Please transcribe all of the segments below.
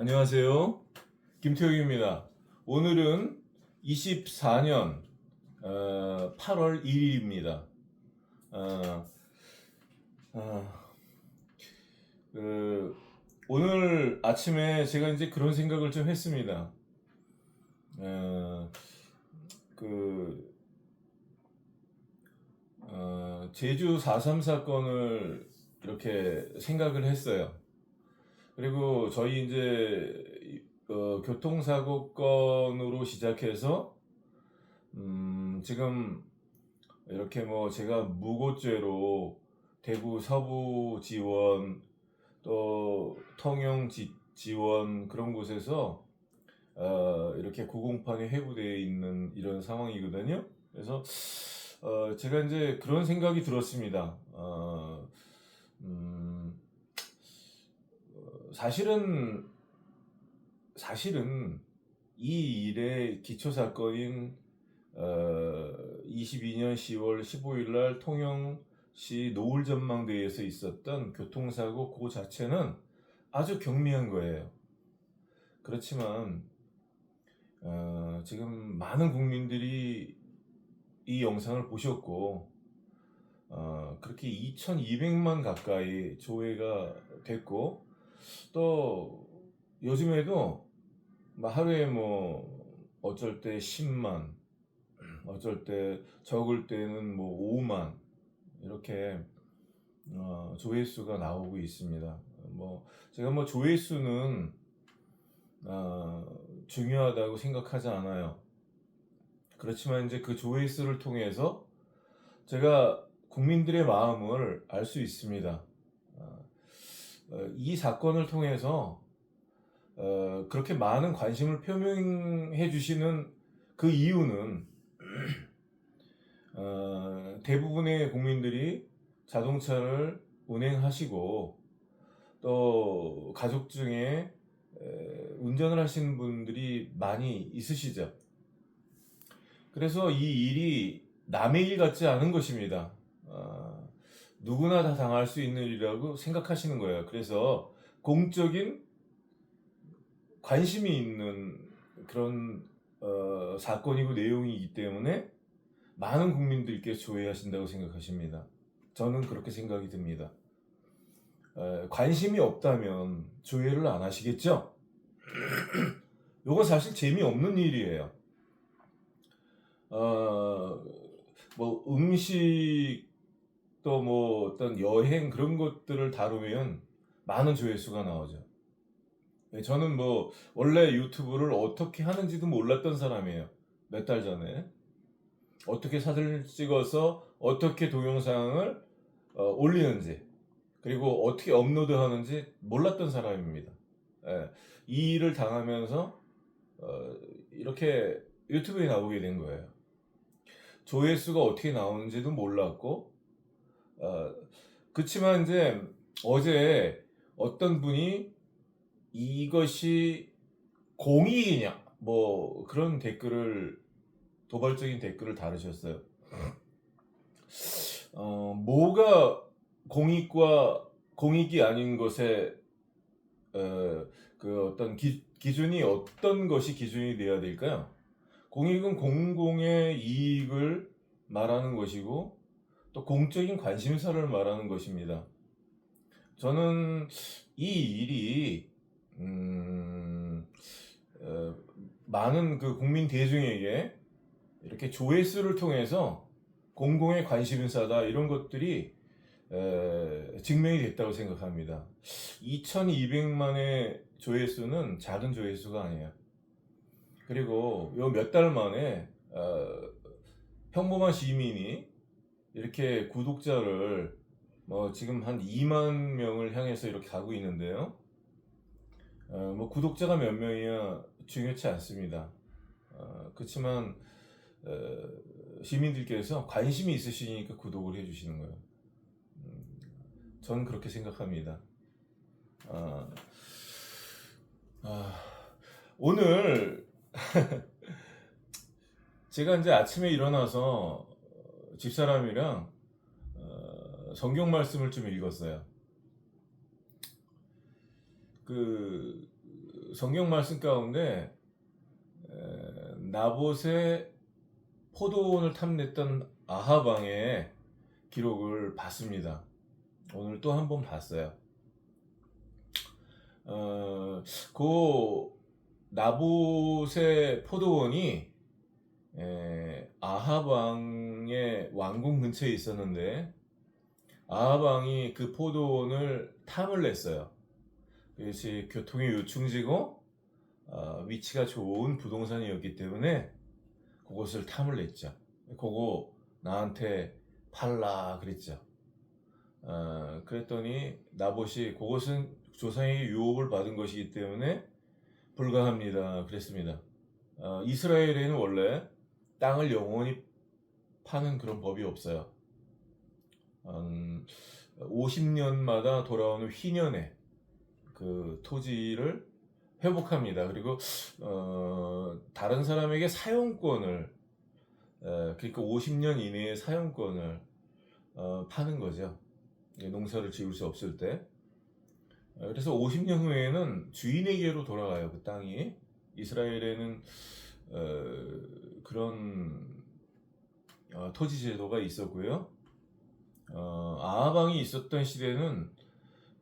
안녕하세요. 김태욱입니다. 오늘은 24년 8월 1일입니다. 오늘 아침에 제가 이제 그런 생각을 좀 했습니다. 어, 그, 제주 4.3 사건을 이렇게 생각을 했어요. 그리고 저희 이제 교통사고 건으로 시작해서 지금 이렇게 뭐 제가 무고죄로 대구 서부 지원 또 통영 지원 그런 곳에서 이렇게 구공판이 회부되어 있는 이런 상황이거든요. 그래서 제가 이제 그런 생각이 들었습니다. 사실은 이 일의 기초 사건인 22년 10월 15일 날 통영시 노을전망대에서 있었던 교통사고 그 자체는 아주 경미한 거예요. 그렇지만 지금 많은 국민들이 이 영상을 보셨고 그렇게 2200만 가까이 조회가 됐고 또 요즘에도 하루에 뭐 어쩔 때 10만 어쩔 때 적을 때는 뭐 5만 이렇게 조회수가 나오고 있습니다. 뭐 제가 뭐 조회수는 중요하다고 생각하지 않아요. 그렇지만 이제 그 조회수를 통해서 제가 국민들의 마음을 알 수 있습니다. 이 사건을 통해서 그렇게 많은 관심을 표명해 주시는 그 이유는 대부분의 국민들이 자동차를 운행하시고 또 가족 중에 운전을 하시는 분들이 많이 있으시죠. 그래서 이 일이 남의 일 같지 않은 것입니다. 누구나 다 당할 수 있는 일이라고 생각하시는 거예요. 그래서 공적인 관심이 있는 그런 사건이고 내용이기 때문에 많은 국민들께 조회하신다고 생각하십니다. 저는 그렇게 생각이 듭니다. 관심이 없다면 조회를 안 하시겠죠? 이건 사실 재미없는 일이에요. 뭐 음식 또 뭐 어떤 여행 그런 것들을 다루면 많은 조회수가 나오죠. 저는 뭐 원래 유튜브를 어떻게 하는지도 몰랐던 사람이에요. 몇 달 전에 어떻게 사진을 찍어서 어떻게 동영상을 올리는지 그리고 어떻게 업로드하는지 몰랐던 사람입니다. 이 일을 당하면서 이렇게 유튜브에 나오게 된 거예요. 조회수가 어떻게 나오는지도 몰랐고 그렇지만 이제 어제 어떤 분이 이것이 공익이냐 뭐 그런 댓글을 도발적인 댓글을 달으셨어요. 뭐가 공익과 공익이 아닌 것에 그 어떤 기준이 어떤 것이 기준이 되어야 될까요? 공익은 공공의 이익을 말하는 것이고 또 공적인 관심사를 말하는 것입니다. 저는 이 일이 많은 그 국민 대중에게 이렇게 조회수를 통해서 공공의 관심사다 이런 것들이 증명이 됐다고 생각합니다. 2200만의 조회수는 작은 조회수가 아니에요. 그리고 요 몇 달 만에 평범한 시민이 이렇게 구독자를 뭐 지금 한 2만 명을 향해서 이렇게 가고 있는데요. 뭐 구독자가 몇 명이야 중요치 않습니다. 그렇지만 시민들께서 관심이 있으시니까 구독을 해주시는 거예요. 저는 그렇게 생각합니다. 오늘 제가 이제 아침에 일어나서 집사람이랑 성경 말씀을 좀 읽었어요. 그 성경 말씀 가운데 나봇의 포도원을 탐냈던 아합 왕의 기록을 봤습니다. 오늘 또 한 번 봤어요. 그 나봇의 포도원이 아합 왕의 왕궁 근처에 있었는데 아합 왕이 그 포도원을 탐을 냈어요. 그것이 교통의 요충지고 위치가 좋은 부동산이었기 때문에 그곳을 탐을 냈죠. 그거 나한테 팔라 그랬죠. 그랬더니 나봇이 그것은 조상에게 유업을 받은 것이기 때문에 불가합니다 그랬습니다. 이스라엘에는 원래 땅을 영원히 파는 그런 법이 없어요. 50년마다 돌아오는 휘년에 그 토지를 회복합니다. 그리고 다른 사람에게 사용권을 그러니까 50년 이내의 사용권을 파는 거죠. 농사를 지을 수 없을 때. 그래서 50년 후에는 주인에게로 돌아가요. 그 땅이. 이스라엘에는 그런 토지 제도가 있었고요. 아합 왕이 있었던 시대는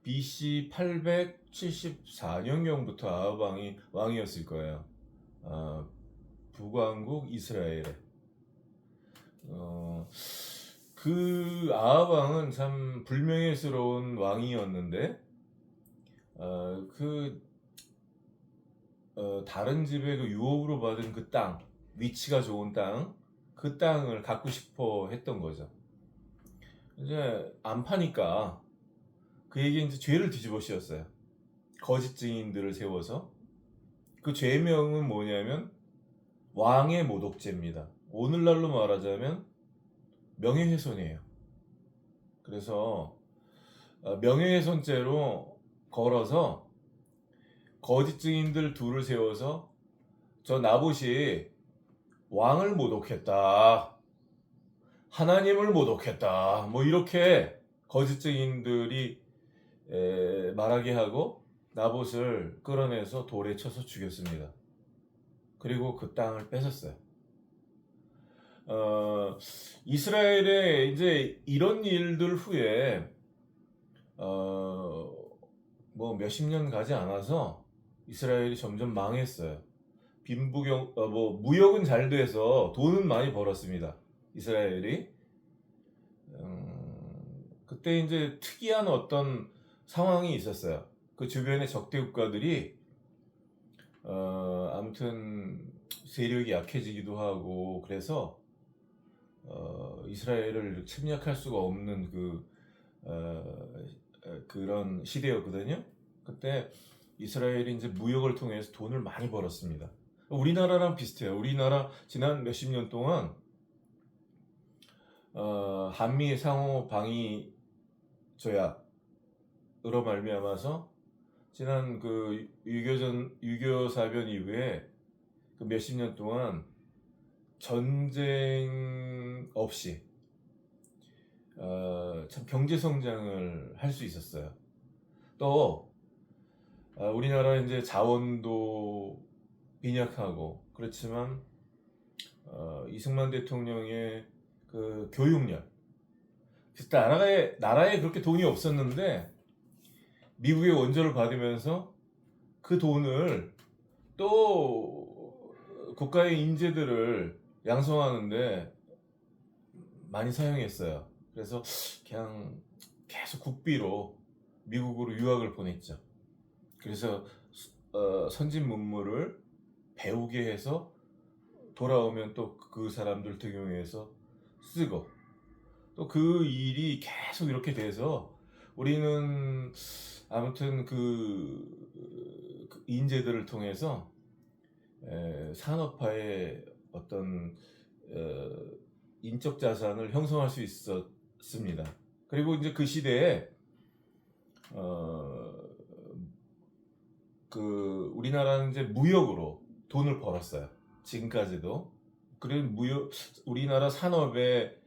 BC 874년경부터 아합 왕이 왕이었을 거예요. 북왕국 이스라엘에. 그 아합 왕은 참 불명예스러운 왕이었는데 다른 집의 그 유업으로 받은 그 땅, 위치가 좋은 땅, 그 땅을 갖고 싶어 했던 거죠. 이제 안 파니까 그에게 이제 죄를 뒤집어 씌웠어요. 거짓 증인들을 세워서. 그 죄명은 뭐냐면 왕의 모독죄입니다. 오늘날로 말하자면 명예훼손이에요. 그래서 명예훼손죄로 걸어서 거짓 증인들 둘을 세워서 저 나봇이 왕을 모독했다, 하나님을 모독했다, 뭐 이렇게 거짓 증인들이 말하게 하고 나봇을 끌어내서 돌에 쳐서 죽였습니다. 그리고 그 땅을 뺏었어요. 이스라엘에 이제 이런 일들 후에 뭐 몇십 년 가지 않아서 이스라엘이 점점 망했어요. 무역은 잘 돼서 돈은 많이 벌었습니다. 이스라엘이. 그때 이제 특이한 어떤 상황이 있었어요. 그 주변의 적대 국가들이 아무튼 세력이 약해지기도 하고 그래서 이스라엘을 침략할 수가 없는 그런 시대였거든요. 그때 이스라엘이 이제 무역을 통해서 돈을 많이 벌었습니다. 우리나라랑 비슷해요. 우리나라 지난 몇십 년 동안 한미 상호 방위 조약으로 말미암아서 지난 그 유교 사변 이후에 그 몇십 년 동안 전쟁 없이 참 경제 성장을 할 수 있었어요. 또 우리나라 이제 자원도 빈약하고 그렇지만 이승만 대통령의 그 교육열, 나라에 그렇게 돈이 없었는데 미국의 원조를 받으면서 그 돈을 또 국가의 인재들을 양성하는데 많이 사용했어요. 그래서 그냥 계속 국비로 미국으로 유학을 보냈죠. 그래서 선진 문물을 배우게 해서 돌아오면 또 그 사람들 등용해서 쓰고 또 그 일이 계속 이렇게 돼서 우리는 아무튼 그 인재들을 통해서 산업화의 어떤 인적 자산을 형성할 수 있었습니다. 그리고 이제 그 시대에 그 우리나라는 이제 무역으로 돈을 벌었어요. 지금까지도. 그리고 우리나라 산업에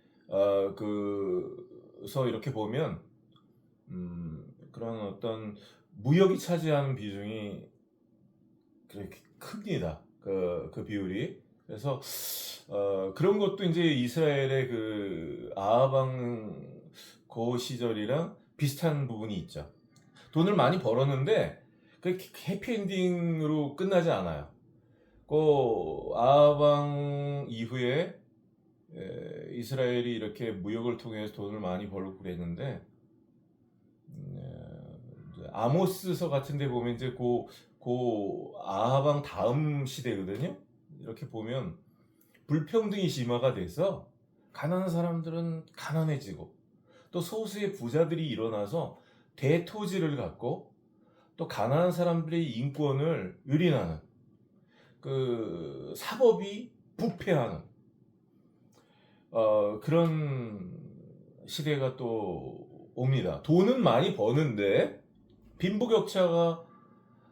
그서 이렇게 보면 그런 어떤 무역이 차지하는 비중이 그렇게 큽니다. 그 비율이. 그래서 그런 것도 이제 이스라엘의 그 아하방 그 시절이랑 비슷한 부분이 있죠. 돈을 많이 벌었는데 그 해피엔딩으로 끝나지 않아요. 그 아하방 이후에 이스라엘이 이렇게 무역을 통해서 돈을 많이 벌고 그랬는데 아모스서 같은 데 보면 이제 그 아하방 다음 시대거든요. 이렇게 보면 불평등이 심화가 돼서 가난한 사람들은 가난해지고 또 소수의 부자들이 일어나서 대토지를 갖고 또 가난한 사람들의 인권을 유린하는 그 사법이 부패하는 그런 시대가 또 옵니다. 돈은 많이 버는데 빈부격차가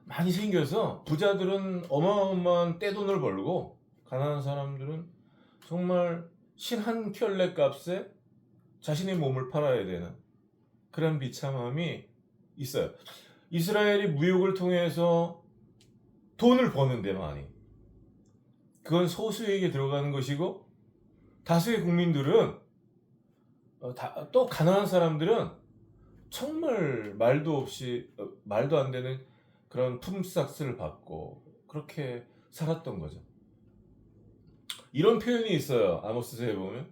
많이 생겨서 부자들은 어마어마한 떼돈을 벌고 가난한 사람들은 정말 신 한 켤레 값에 자신의 몸을 팔아야 되는 그런 비참함이 있어요. 이스라엘이 무역을 통해서 돈을 버는데 많이 그건 소수에게 들어가는 것이고 다수의 국민들은 또 가난한 사람들은 정말 말도 없이 말도 안 되는 그런 품삯을 받고 그렇게 살았던 거죠. 이런 표현이 있어요. 아모스서에 보면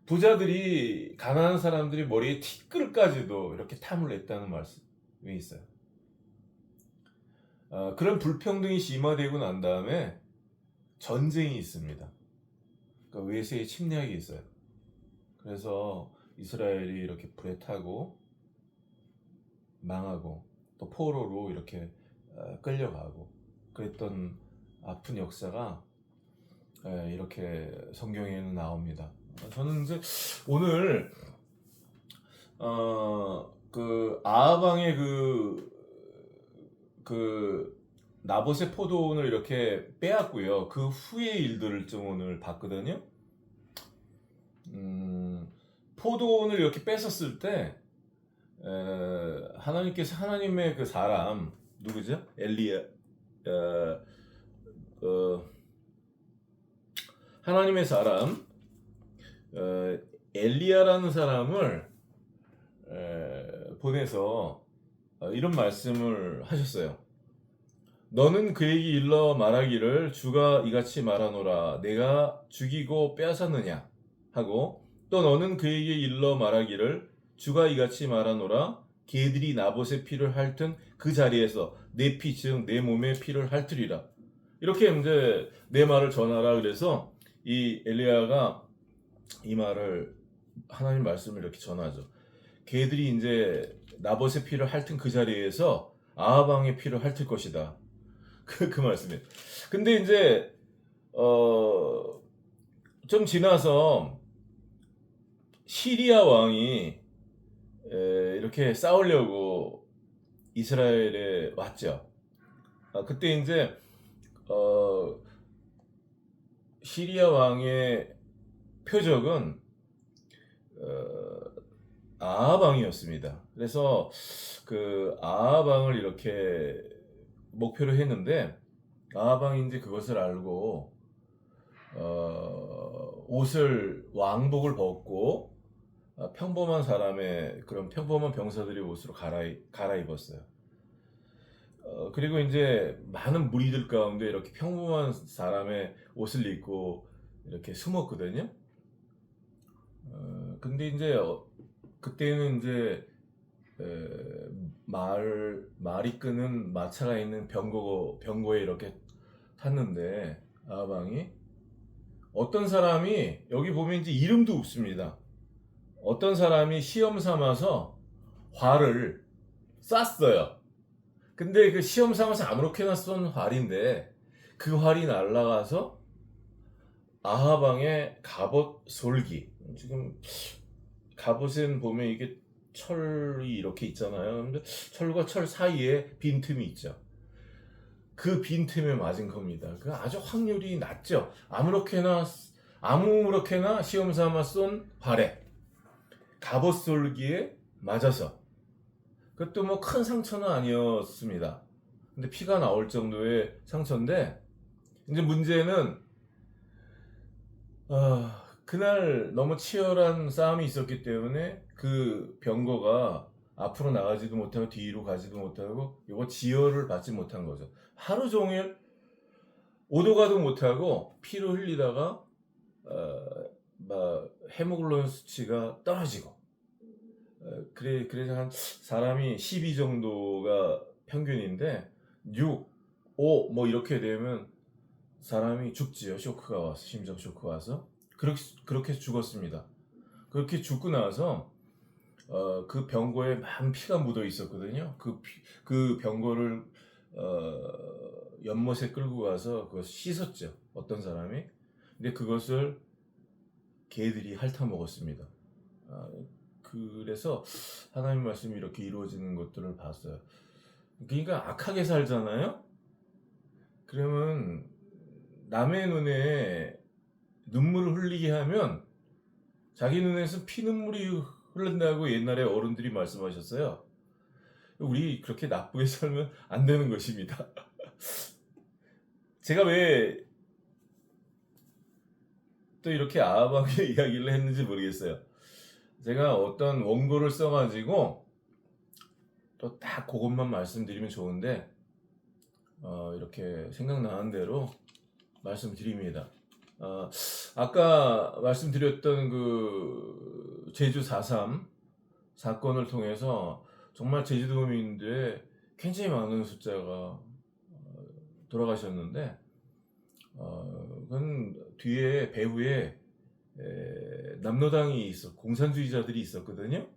부자들이 가난한 사람들이 머리에 티끌까지도 이렇게 탐을 냈다는 말씀이 있어요. 그런 불평등이 심화되고 난 다음에 전쟁이 있습니다. 그러니까 외세의 침략이 있어요. 그래서 이스라엘이 이렇게 불에 타고 망하고 또 포로로 이렇게 끌려가고 그랬던 아픈 역사가 이렇게 성경에는 나옵니다. 저는 이제 오늘 그 아하방의 그 나봇의 포도원을 이렇게 빼앗고요. 그 후의 일들을 좀 오늘 봤거든요. 포도원을 이렇게 뺏었을 때 하나님께서 하나님의 그 사람 누구죠? 하나님의 사람 엘리야라는 사람을 보내서 이런 말씀을 하셨어요. 너는 그에게 일러 말하기를 주가 이같이 말하노라 내가 죽이고 빼앗았느냐 하고 또 너는 그에게 일러 말하기를 주가 이같이 말하노라 개들이 나봇의 피를 핥은 그 자리에서 내 피 즉 내 몸의 피를 핥으리라. 이렇게 이제 내 말을 전하라. 그래서 이 엘리야가 이 말을 하나님 말씀을 이렇게 전하죠. 개들이 이제 나봇의 피를 핥은 그 자리에서 아하방의 피를 핥을 것이다. 그 말씀이에요. 근데 이제 좀 지나서 시리아 왕이 이렇게 싸우려고 이스라엘에 왔죠. 그때 이제 시리아 왕의 표적은 아하방이었습니다. 그래서 그 아하방을 이렇게 목표로 했는데 아하방이 이제 그것을 알고 옷을 왕복을 벗고 평범한 사람의 그런 평범한 병사들의 옷으로 갈아입었어요. 그리고 이제 많은 무리들 가운데 이렇게 평범한 사람의 옷을 입고 이렇게 숨었거든요. 근데 이제 그때는 이제 말이 끄는 마차가 있는 병거에 이렇게 탔는데 아하방이 어떤 사람이 여기 보면 이제 이름도 없습니다. 어떤 사람이 시험 삼아서 활을 쐈어요. 근데 그 시험 삼아서 아무렇게나 쏜 활인데 그 활이 날아가서 아하방의 갑옷 솔기, 지금 갑옷은 보면 이게 철이 이렇게 있잖아요. 근데 철과 철 사이에 빈틈이 있죠. 그 빈틈에 맞은 겁니다. 그 아주 확률이 낮죠. 아무렇게나 시험 삼아 쏜 활에 갑옷 솔기에 맞아서 그것도 뭐 큰 상처는 아니었습니다. 근데 피가 나올 정도의 상처인데, 이제 문제는 그날 너무 치열한 싸움이 있었기 때문에 그 병거가 앞으로 나가지도 못하고 뒤로 가지도 못하고 이거 지혈을 받지 못한 거죠. 하루 종일 오도 가도 못하고 피를 흘리다가 막 헤모글로빈 수치가 떨어지고, 그래서 한 사람이 12 정도가 평균인데 6, 5 뭐 이렇게 되면 사람이 죽지요. 쇼크가 와서, 심장 쇼크가 와서. 그렇게 죽었습니다. 그렇게 죽고 나서 그 병거에 많은 피가 묻어 있었거든요. 그 병거를 연못에 끌고 가서 그걸 씻었죠. 어떤 사람이. 근데 그것을 개들이 핥아 먹었습니다. 그래서 하나님 말씀이 이렇게 이루어지는 것들을 봤어요. 그러니까 악하게 살잖아요. 그러면 남의 눈에 눈물을 흘리게 하면 자기 눈에서 피눈물이 흐른다고 옛날에 어른들이 말씀하셨어요. 우리 그렇게 나쁘게 살면 안 되는 것입니다. 제가 왜 또 이렇게 아합하게 이야기를 했는지 모르겠어요. 제가 어떤 원고를 써가지고 또 딱 그것만 말씀드리면 좋은데, 이렇게 생각나는 대로 말씀드립니다. 아까 말씀드렸던 그 제주 4.3 사건을 통해서 정말 제주도민들의 굉장히 많은 숫자가 돌아가셨는데, 그건 뒤에 배후에 남로당이 공산주의자들이 있었거든요.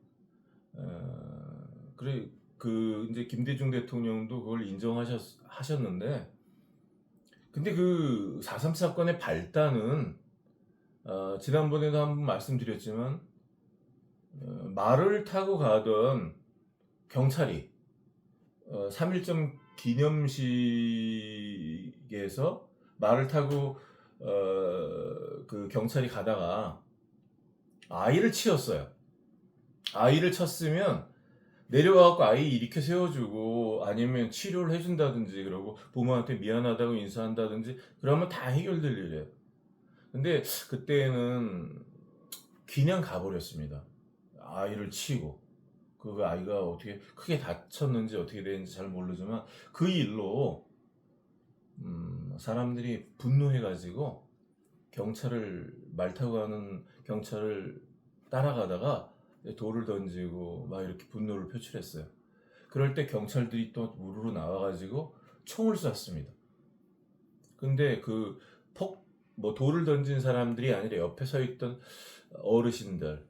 그래 이제 김대중 대통령도 그걸 인정하셨는데, 근데 그 4.3 사건의 발단은 지난번에도 한번 말씀드렸지만, 말을 타고 가던 경찰이 3.1점 기념식에서 말을 타고 그 경찰이 가다가 아이를 치었어요. 아이를 쳤으면 내려와갖고 아이 일으켜 세워주고 아니면 치료를 해준다든지, 그러고 부모한테 미안하다고 인사한다든지 그러면 다 해결될 일이에요. 근데 그때는 그냥 가버렸습니다. 아이를 치고. 그 아이가 어떻게 크게 다쳤는지 어떻게 되는지 잘 모르지만 그 일로 사람들이 분노해가지고 말 타고 가는 경찰을 따라가다가 돌을 던지고 막 이렇게 분노를 표출했어요. 그럴 때 경찰들이 또 우르르 나와가지고 총을 쐈습니다. 근데 돌을 던진 사람들이 아니라 옆에 서 있던 어르신들,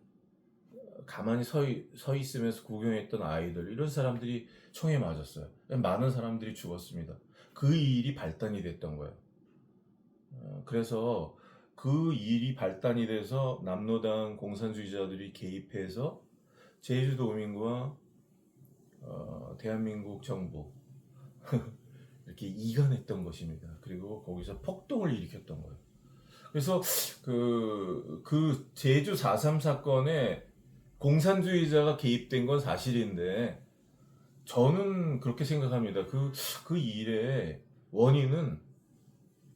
가만히 서 있으면서 구경했던 아이들, 이런 사람들이 총에 맞았어요. 많은 사람들이 죽었습니다. 그 일이 발단이 됐던 거예요. 그래서 그 일이 발단이 돼서 남로당 공산주의자들이 개입해서 제주도민과 대한민국 정부 이렇게 이간했던 것입니다. 그리고 거기서 폭동을 일으켰던 거예요. 그래서 그 제주 4.3 사건에 공산주의자가 개입된 건 사실인데, 저는 그렇게 생각합니다. 그 일의 원인은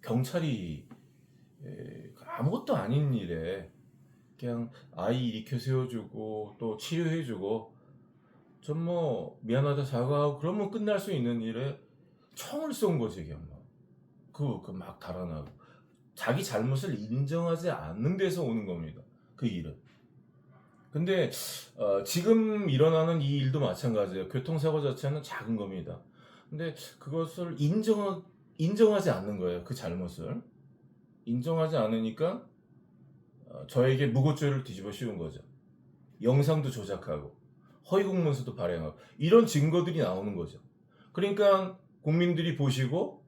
경찰이 아무것도 아닌 일에 그냥 아이 일으켜 세워주고 또 치료해주고 좀 뭐 미안하다 사과하고 그러면 끝날 수 있는 일에 총을 쏜 거지. 그냥 막 달아나고 자기 잘못을 인정하지 않는 데서 오는 겁니다. 그 일은. 근데 지금 일어나는 이 일도 마찬가지예요. 교통사고 자체는 작은 겁니다. 근데 그것을 인정하지 않는 거예요. 그 잘못을 인정하지 않으니까 저에게 무고죄를 뒤집어 씌운 거죠. 영상도 조작하고 허위공문서도 발행하고 이런 증거들이 나오는 거죠. 그러니까 국민들이 보시고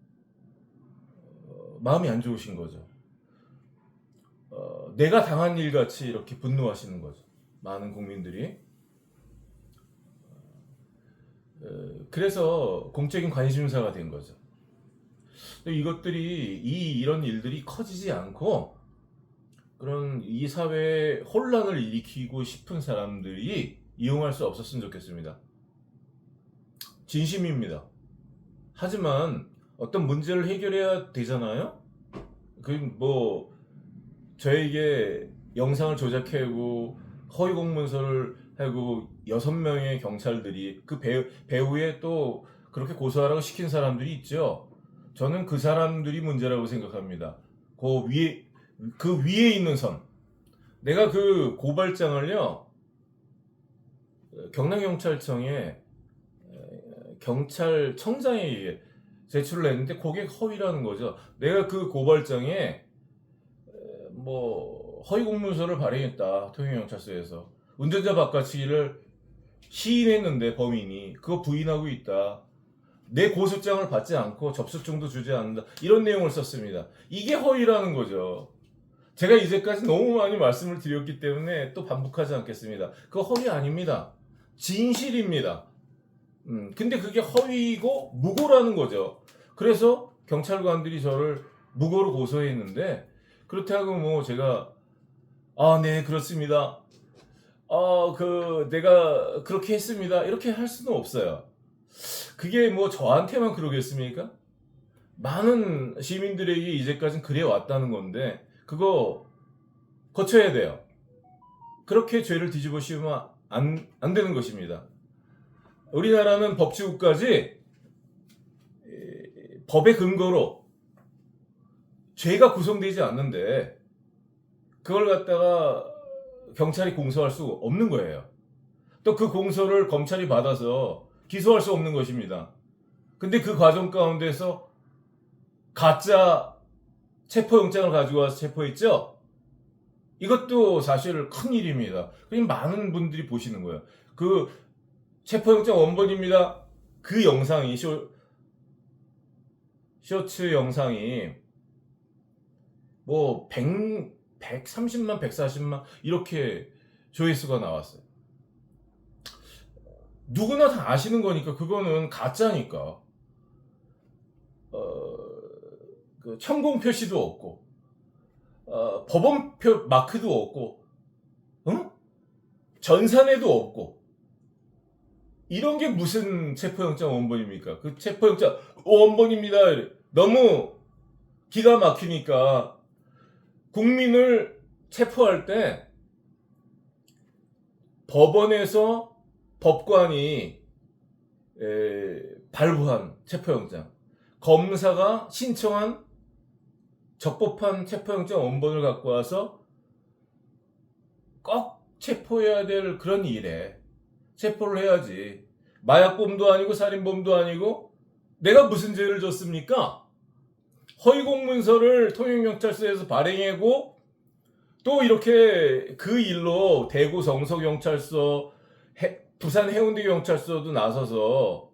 마음이 안 좋으신 거죠. 내가 당한 일 같이 이렇게 분노하시는 거죠. 많은 국민들이. 그래서 공적인 관심사가 된 거죠. 이런 일들이 커지지 않고 그런 이 사회에 혼란을 일으키고 싶은 사람들이 이용할 수 없었으면 좋겠습니다. 진심입니다. 하지만 어떤 문제를 해결해야 되잖아요. 그 뭐 저에게 영상을 조작하고 허위 공문서를 하고 6명의 경찰들이 그 배우에 또 그렇게 고소하라고 시킨 사람들이 있죠. 저는 그 사람들이 문제라고 생각합니다. 그 위에 있는 선. 내가 그 고발장을요, 경남경찰청에 경찰청장에게 제출을 했는데 그게 허위라는 거죠. 내가 그 고발장에 뭐 허위 공문서를 발행했다. 통영경찰서에서 운전자 바꿔치기를 시인했는데 범인이 그거 부인하고 있다. 내 고소장을 받지 않고 접수증도 주지 않는다. 이런 내용을 썼습니다. 이게 허위라는 거죠. 제가 이제까지 너무 많이 말씀을 드렸기 때문에 또 반복하지 않겠습니다. 그거 허위 아닙니다. 진실입니다. 근데 그게 허위고 무고라는 거죠. 그래서 경찰관들이 저를 무고로 고소했는데, 그렇다고 뭐 제가 네, 그렇습니다. 내가 그렇게 했습니다. 이렇게 할 수는 없어요. 그게 뭐 저한테만 그러겠습니까? 많은 시민들에게 이제까지는 그래 왔다는 건데, 그거 고쳐야 돼요. 그렇게 죄를 뒤집어 씌우면 안 되는 것입니다. 우리나라는 법치국까지 법의 근거로 죄가 구성되지 않는데 그걸 갖다가 경찰이 공소할 수 없는 거예요. 또 그 공소를 검찰이 받아서 기소할 수 없는 것입니다. 근데 그 과정 가운데서 가짜 체포영장을 가지고 와서 체포했죠? 이것도 사실 큰일입니다. 그럼 많은 분들이 보시는 거예요. 그 체포영장 원본입니다. 그 영상이 쇼츠 영상이 뭐 130만, 140만 이렇게 조회수가 나왔어요. 누구나 다 아시는 거니까 그거는 가짜니까. 그 천공 표시도 없고, 법원표 마크도 없고, 전산에도 없고, 이런 게 무슨 체포영장 원본입니까? 그 체포영장 원본입니다. 너무 기가 막히니까 국민을 체포할 때 법원에서 법관이 발부한 체포영장, 검사가 신청한 적법한 체포영장 원본을 갖고 와서 꼭 체포해야 될 그런 일에 체포를 해야지. 마약범도 아니고 살인범도 아니고 내가 무슨 죄를 졌습니까? 허위공문서를 통영경찰서에서 발행하고 또 이렇게 그 일로 대구 성서경찰서, 부산 해운대경찰서도 나서서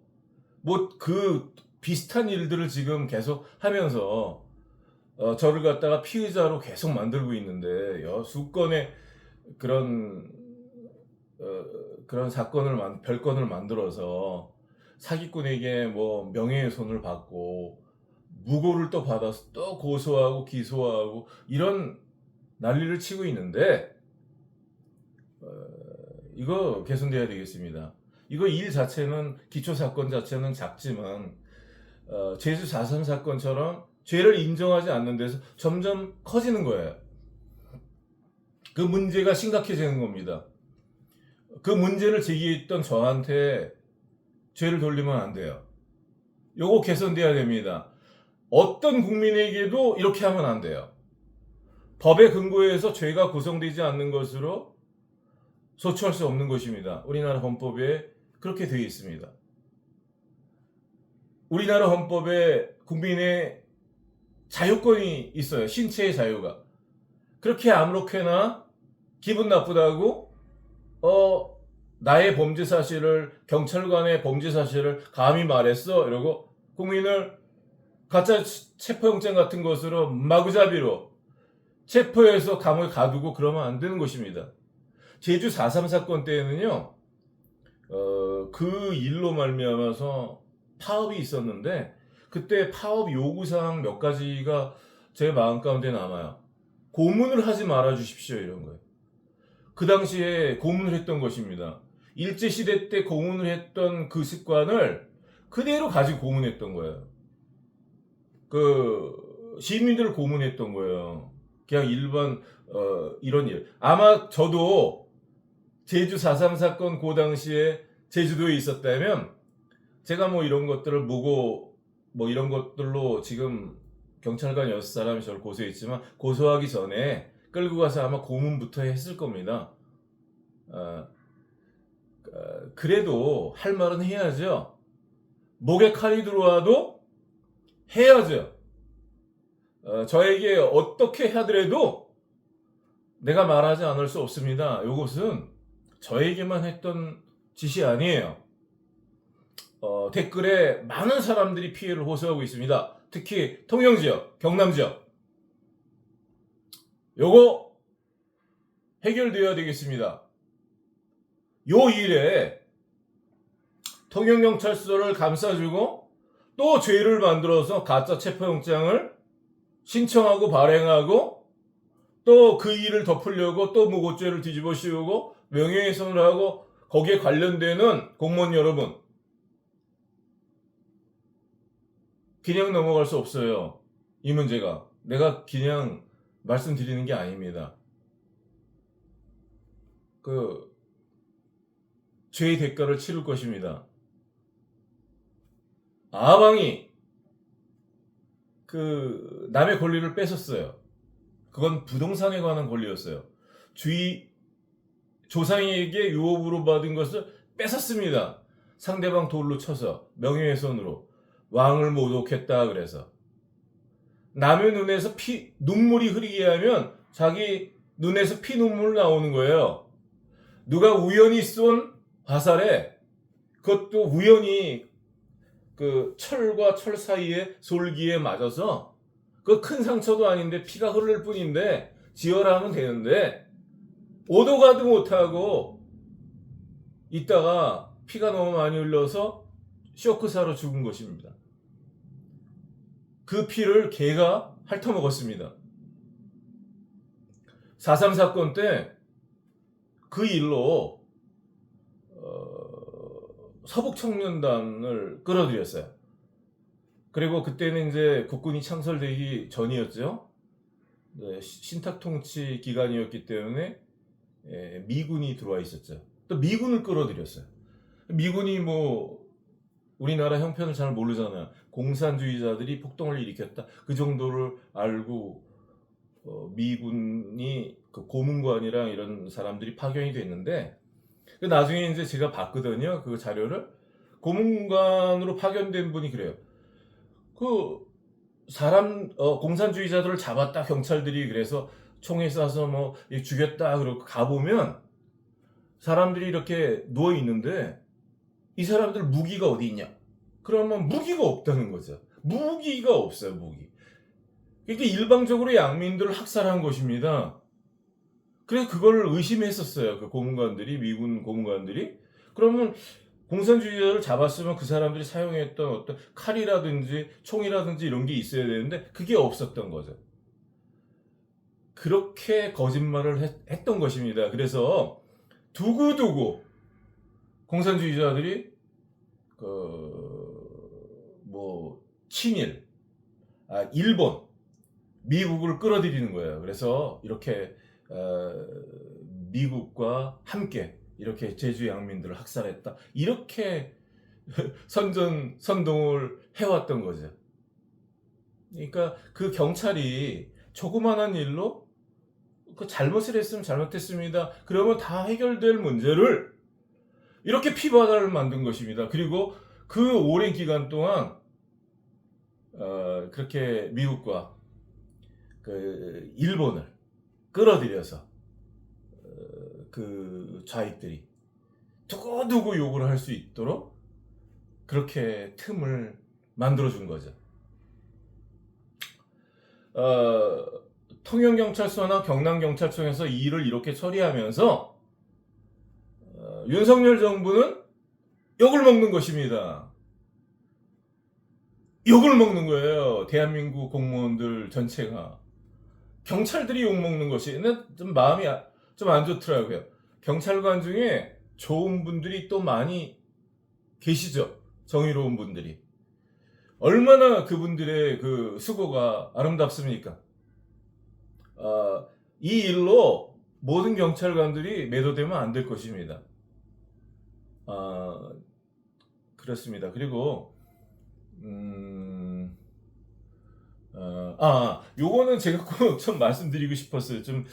뭐 그 비슷한 일들을 지금 계속 하면서 저를 갖다가 피의자로 계속 만들고 있는데 수건의 그런 사건을 별건을 만들어서 사기꾼에게 뭐 명예훼손을 받고 무고를 또 받아서 또 고소하고 기소하고 이런 난리를 치고 있는데 이거 개선돼야 되겠습니다. 이거 일 자체는 기초 사건 자체는 작지만 제주 4.3 사건처럼 죄를 인정하지 않는 데서 점점 커지는 거예요. 그 문제가 심각해지는 겁니다. 그 문제를 제기했던 저한테 죄를 돌리면 안 돼요. 요거 개선돼야 됩니다. 어떤 국민에게도 이렇게 하면 안 돼요. 법에 근거해서 죄가 구성되지 않는 것으로 소추할 수 없는 것입니다. 우리나라 헌법에 그렇게 되어 있습니다. 우리나라 헌법에 국민의 자유권이 있어요. 신체의 자유가. 그렇게 아무렇게나 기분 나쁘다고 나의 범죄 사실을, 경찰관의 범죄 사실을 감히 말했어 이러고 국민을 가짜 체포영장 같은 것으로 마구잡이로 체포해서 감옥에 가두고 그러면 안 되는 것입니다. 제주 4.3 사건 때에는요, 그 일로 말미암아서 파업이 있었는데 그때 파업 요구사항 몇 가지가 제 마음 가운데 남아요. 고문을 하지 말아 주십시오 이런 거예요. 그 당시에 고문을 했던 것입니다. 일제시대 때 고문을 했던 그 습관을 그대로 가지고 고문했던 거예요. 그 시민들을 고문했던 거예요. 그냥 일반 이런 일. 아마 저도 제주 4.3 사건 그 당시에 제주도에 있었다면 제가 뭐 이런 것들을 보고 뭐 이런 것들로 지금 경찰관 6사람이 저를 고소했지만 고소하기 전에 끌고 가서 아마 고문부터 했을 겁니다. 그래도 할 말은 해야죠. 목에 칼이 들어와도 해야죠. 저에게 어떻게 하더라도 내가 말하지 않을 수 없습니다. 이것은 저에게만 했던 짓이 아니에요. 댓글에 많은 사람들이 피해를 호소하고 있습니다. 특히 통영지역, 경남지역. 요거 해결되어야 되겠습니다. 요 일에 통영경찰서를 감싸주고 또 죄를 만들어서 가짜 체포영장을 신청하고 발행하고 또 그 일을 덮으려고 또 무고죄를 뒤집어 씌우고 명예훼손을 하고 거기에 관련되는 공무원 여러분 그냥 넘어갈 수 없어요. 이 문제가 내가 그냥 말씀드리는 게 아닙니다. 그 죄의 대가를 치를 것입니다. 아방이 그 남의 권리를 뺏었어요. 그건 부동산에 관한 권리였어요. 주위 조상에게 유업으로 받은 것을 뺏었습니다. 상대방 돌로 쳐서 명예훼손으로 왕을 모독했다 그래서 남의 눈에서 눈물이 흐르게 하면 자기 눈에서 피눈물 나오는 거예요. 누가 우연히 쏜 화살에 그것도 우연히 그 철과 철 사이에 솔기에 맞아서 그 큰 상처도 아닌데 피가 흐를 뿐인데 지혈하면 되는데 오도 가도 못하고 있다가 피가 너무 많이 흘러서 쇼크사로 죽은 것입니다. 그 피를 개가 핥아먹었습니다. 4.3 사건 때 그 일로 서북청년단을 끌어들였어요. 그리고 그때는 이제 국군이 창설되기 전이었죠. 네, 신탁통치 기간이었기 때문에 미군이 들어와 있었죠. 또 미군을 끌어들였어요. 미군이 뭐 우리나라 형편을 잘 모르잖아요. 공산주의자들이 폭동을 일으켰다. 그 정도를 알고 미군이 그 고문관이랑 이런 사람들이 파견이 됐는데 나중에 이제 제가 봤거든요. 그 자료를. 고문관으로 파견된 분이 그래요. 그 사람 공산주의자들을 잡았다 경찰들이 그래서 총에 쏴서 뭐 죽였다 그러고 가보면 사람들이 이렇게 누워 있는데 이 사람들 무기가 어디 있냐? 그러면 무기가 없다는 거죠. 무기가 없어요, 무기. 그러니까 일방적으로 양민들을 학살한 것입니다. 그래서 그걸 의심했었어요. 그 고문관들이, 미군 고문관들이. 그러면 공산주의자를 잡았으면 그 사람들이 사용했던 어떤 칼이라든지 총이라든지 이런 게 있어야 되는데 그게 없었던 거죠. 그렇게 거짓말을 했던 것입니다. 그래서 두고두고 공산주의자들이 친일, 일본, 미국을 끌어들이는 거예요. 그래서 이렇게 미국과 함께 이렇게 제주 양민들을 학살했다. 이렇게 선동을 해왔던 거죠. 그러니까 그 경찰이 조그만한 일로 그 잘못을 했으면 잘못했습니다. 그러면 다 해결될 문제를 이렇게 피바다를 만든 것입니다. 그리고 그 오랜 기간 동안 그렇게 미국과 그 일본을 끌어들여서 그 좌익들이 두고두고 욕을 할 수 있도록 그렇게 틈을 만들어준 거죠. 통영경찰서나 경남경찰청에서 이 일을 이렇게 처리하면서 윤석열 정부는 욕을 먹는 것입니다. 욕을 먹는 거예요. 대한민국 공무원들 전체가. 경찰들이 욕 먹는 것이 근데 좀 마음이 좀 안 좋더라고요. 경찰관 중에 좋은 분들이 또 많이 계시죠. 정의로운 분들이. 얼마나 그분들의 그 수고가 아름답습니까? 이 일로 모든 경찰관들이 매도되면 안 될 것입니다. 그렇습니다. 그리고 요거는 제가 꼭 좀 말씀드리고 싶었어요. 좀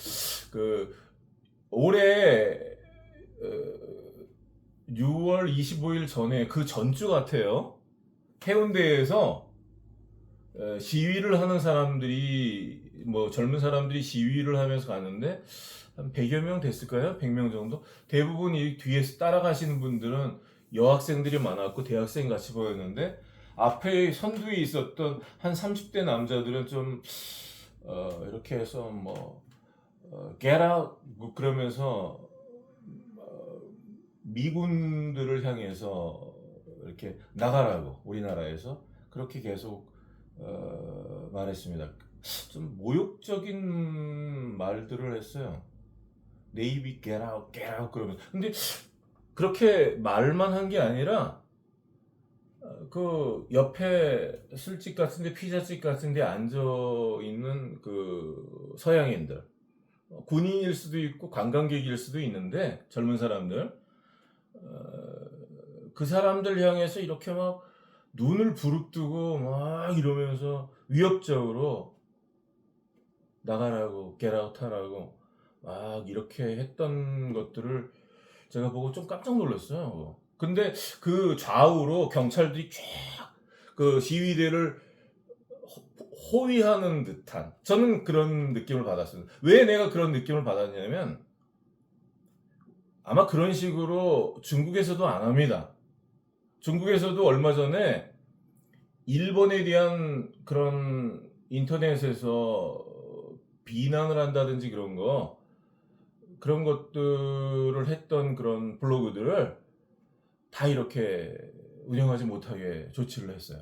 올해 6월 25일 전에 그 전주 같아요. 해운대에서 시위를 하는 사람들이 젊은 사람들이 시위를 하면서 갔는데 한 100여 명 됐을까요? 100명 정도? 대부분 이 뒤에서 따라가시는 분들은 여학생들이 많았고 대학생 같이 보였는데 앞에 선두에 있었던 한 30대 남자들은 좀 이렇게 해서 get out 그러면서 미군들을 향해서 이렇게 나가라고 우리나라에서 그렇게 계속 말했습니다. 좀 모욕적인 말들을 했어요. 네이비 get out, get out 그러면. 근데 그렇게 말만 한 게 아니라 그 옆에 술집 같은데 피자집 같은데 앉아 있는 그 서양인들, 군인일 수도 있고 관광객일 수도 있는데 젊은 사람들, 그 사람들 향해서 이렇게 막 눈을 부릅뜨고 막 이러면서 위협적으로 나가라고 get out 하라고 막 이렇게 했던 것들을 제가 보고 좀 깜짝 놀랐어요. 근데 그 좌우로 경찰들이 쫙 그 시위대를 호위하는 듯한 저는 그런 느낌을 받았어요. 왜 내가 그런 느낌을 받았냐면 아마 그런 식으로 중국에서도 안 합니다. 중국에서도 얼마 전에 일본에 대한 그런 인터넷에서 비난을 한다든지 그런 것들을 했던 그런 블로그들을 다 이렇게 운영하지 못하게 조치를 했어요.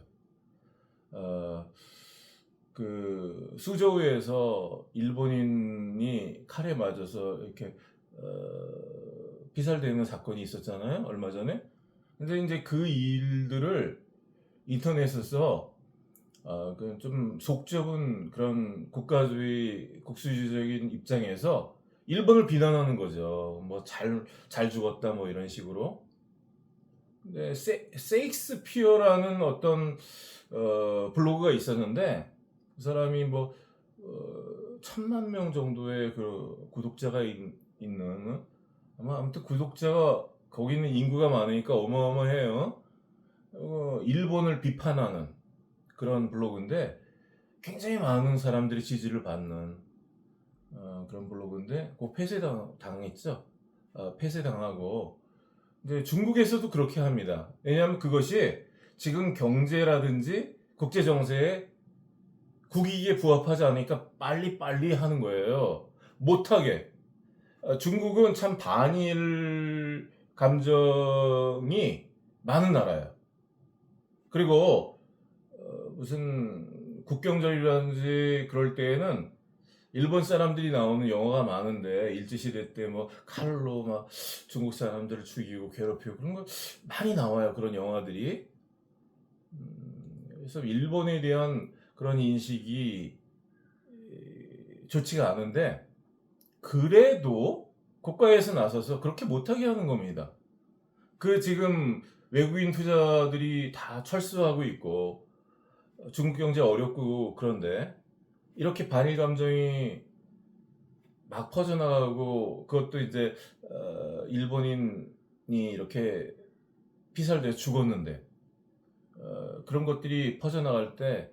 그 수저우에서 일본인이 칼에 맞아서 이렇게 피살되는 사건이 있었잖아요, 얼마 전에. 근데 이제 그 일들을 인터넷에서 좀 속좁은 그런 국수주의적인 입장에서 일본을 비난하는 거죠. 잘 죽었다 이런 식으로. 근데 세익스피어라는 어떤 블로그가 있었는데 그 사람이 1,000만 명 정도의 그 구독자가 있는 아무튼 구독자가 거기는 인구가 많으니까 어마어마해요. 일본을 비판하는 그런 블로그인데 굉장히 많은 사람들이 지지를 받는 그런 블로그인데 그 폐쇄당했죠. 폐쇄당하고 근데 중국에서도 그렇게 합니다. 왜냐하면 그것이 지금 경제라든지 국제 정세에 국익에 부합하지 않으니까 빨리 하는 거예요. 못하게. 중국은 참 반일 감정이 많은 나라예요. 그리고 무슨 국경절이라든지 그럴 때에는 일본 사람들이 나오는 영화가 많은데 일제시대 때 칼로 막 중국 사람들을 죽이고 괴롭히고 그런 거 많이 나와요. 그런 영화들이. 그래서 일본에 대한 그런 인식이 좋지가 않은데 그래도 국가에서 나서서 그렇게 못하게 하는 겁니다. 지금 외국인 투자들이 다 철수하고 있고 중국 경제 어렵고 그런데 이렇게 반일 감정이 막 퍼져나가고 그것도 이제 일본인이 이렇게 피살돼서 죽었는데 그런 것들이 퍼져나갈 때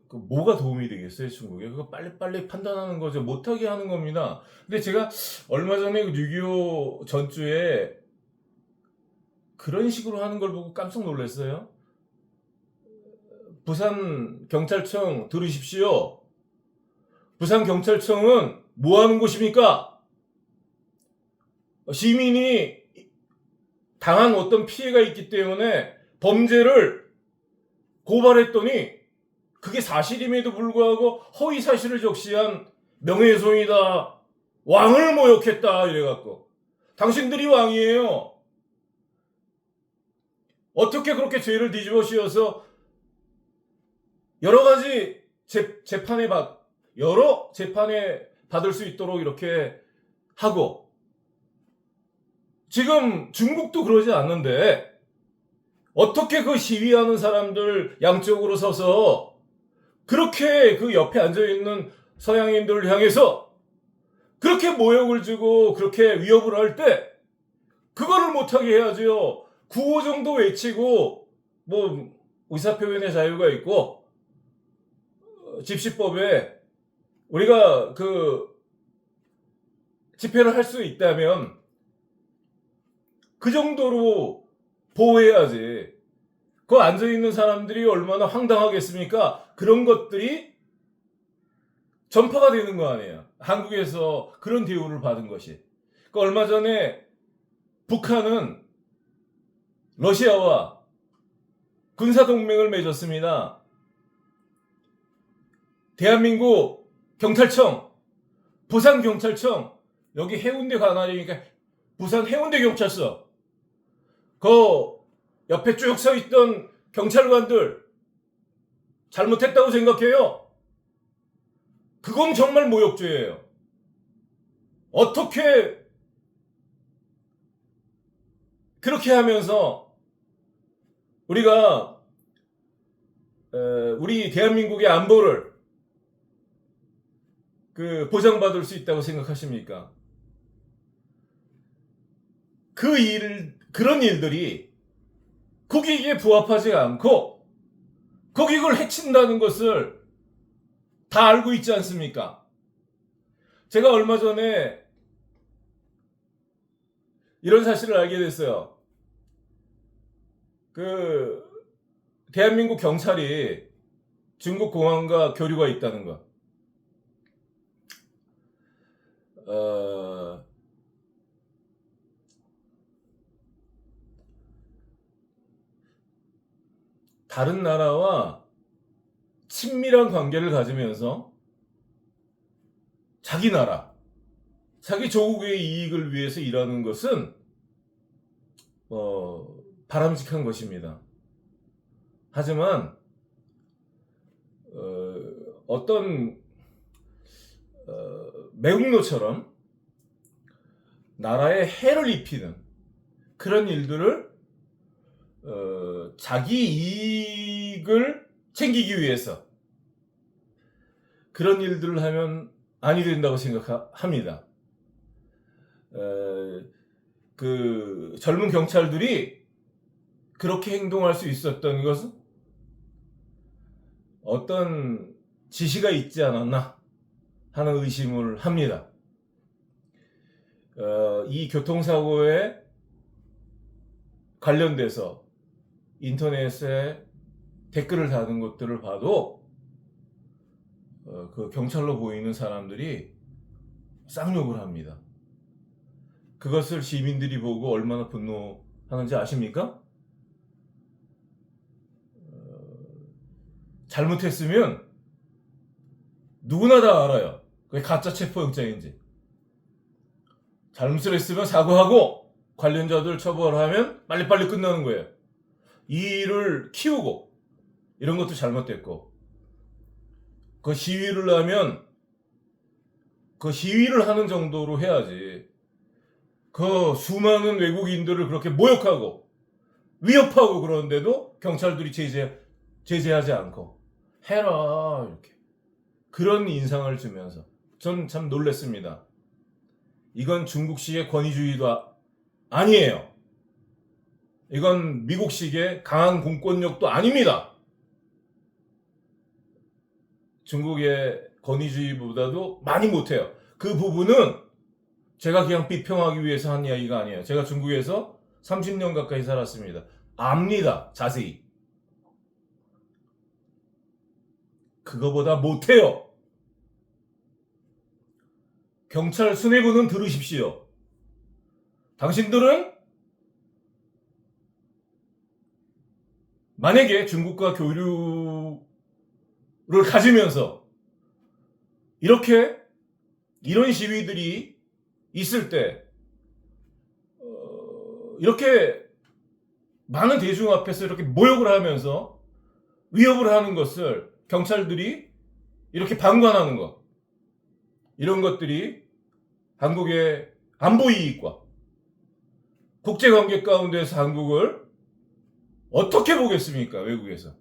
뭐가 도움이 되겠어요, 중국에? 그거 빨리빨리 판단하는 거죠. 못하게 하는 겁니다. 근데 제가 얼마 전에 6.25 전주에 그런 식으로 하는 걸 보고 깜짝 놀랐어요. 부산 경찰청 들으십시오. 부산 경찰청은 뭐 하는 곳입니까? 시민이 당한 어떤 피해가 있기 때문에 범죄를 고발했더니 그게 사실임에도 불구하고 허위 사실을 적시한 명예훼손이다. 왕을 모욕했다. 이래갖고. 당신들이 왕이에요. 어떻게 그렇게 죄를 뒤집어 씌워서 여러 가지 여러 재판에 받을 수 있도록 이렇게 하고, 지금 중국도 그러지 않는데 어떻게 그 시위하는 사람들 양쪽으로 서서 그렇게 그 옆에 앉아있는 서양인들을 향해서 그렇게 모욕을 주고 그렇게 위협을 할 때 그거를 못하게 해야죠. 구호 정도 외치고, 뭐 의사표현의 자유가 있고 집시법에 우리가 그 집회를 할 수 있다면 그 정도로 보호해야지. 그 앉아있는 사람들이 얼마나 황당하겠습니까? 그런 것들이 전파가 되는 거 아니에요. 한국에서 그런 대우를 받은 것이. 그 얼마 전에 북한은 러시아와 군사동맹을 맺었습니다. 대한민국 경찰청, 부산경찰청, 여기 해운대 관할이니까 부산 해운대 경찰서, 그 옆에 쭉 서 있던 경찰관들 잘못했다고 생각해요? 그건 정말 모욕죄예요. 어떻게 그렇게 하면서 우리가 우리 대한민국의 안보를 그 보장받을 수 있다고 생각하십니까? 그런 일들이 국익에 부합하지 않고 국익을 해친다는 것을 다 알고 있지 않습니까? 제가 얼마 전에 이런 사실을 알게 됐어요. 그 대한민국 경찰이 중국 공안과 교류가 있다는 거. 다른 나라와 친밀한 관계를 가지면서 자기 나라, 자기 조국의 이익을 위해서 일하는 것은 바람직한 것입니다. 하지만 어떤 매국노처럼 나라에 해를 입히는 그런 일들을 자기 이익을 챙기기 위해서 그런 일들을 하면 아니 된다고 생각합니다. 그 젊은 경찰들이 그렇게 행동할 수 있었던 것은 어떤 지시가 있지 않았나 하는 의심을 합니다. 이 교통사고에 관련돼서 인터넷에 댓글을 다는 것들을 봐도 그 경찰로 보이는 사람들이 쌍욕을 합니다. 그것을 시민들이 보고 얼마나 분노하는지 아십니까? 잘못했으면 누구나 다 알아요. 그게 가짜 체포영장인지. 잘못을 했으면 사과하고 관련자들 처벌하면 빨리빨리 끝나는 거예요. 이 일을 키우고 이런 것도 잘못됐고, 그 시위를 하면 그 시위를 하는 정도로 해야지. 그 수많은 외국인들을 그렇게 모욕하고 위협하고 그러는데도 경찰들이 제재하지 않고 해라 이렇게 그런 인상을 주면서 전 참 놀랐습니다. 이건 중국식의 권위주의도 아니에요. 이건 미국식의 강한 공권력도 아닙니다. 중국의 권위주의보다도 많이 못해요. 그 부분은 제가 그냥 비평하기 위해서 한 이야기가 아니에요. 제가 중국에서 30년 가까이 살았습니다. 압니다. 자세히. 그거보다 못해요. 경찰 수뇌부는 들으십시오. 당신들은 만약에 중국과 교류를 가지면서 이런 시위들이 있을 때 이렇게 많은 대중 앞에서 이렇게 모욕을 하면서 위협을 하는 것을 경찰들이 이렇게 방관하는 것, 이런 것들이 한국의 안보 이익과 국제관계 가운데서 한국을 어떻게 보겠습니까? 외국에서.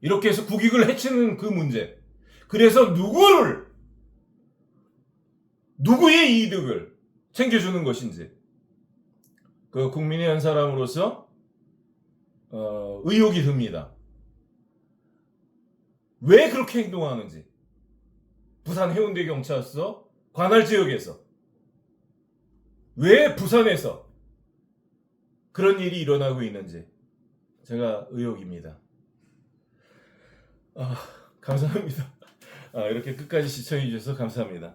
이렇게 해서 국익을 해치는 그 문제. 그래서 누구의 이득을 챙겨주는 것인지, 그 국민의 한 사람으로서 의혹이 듭니다. 왜 그렇게 행동하는지, 부산 해운대 경찰서 관할 지역에서 왜 부산에서 그런 일이 일어나고 있는지 제가 의혹입니다. 감사합니다. 이렇게 끝까지 시청해 주셔서 감사합니다.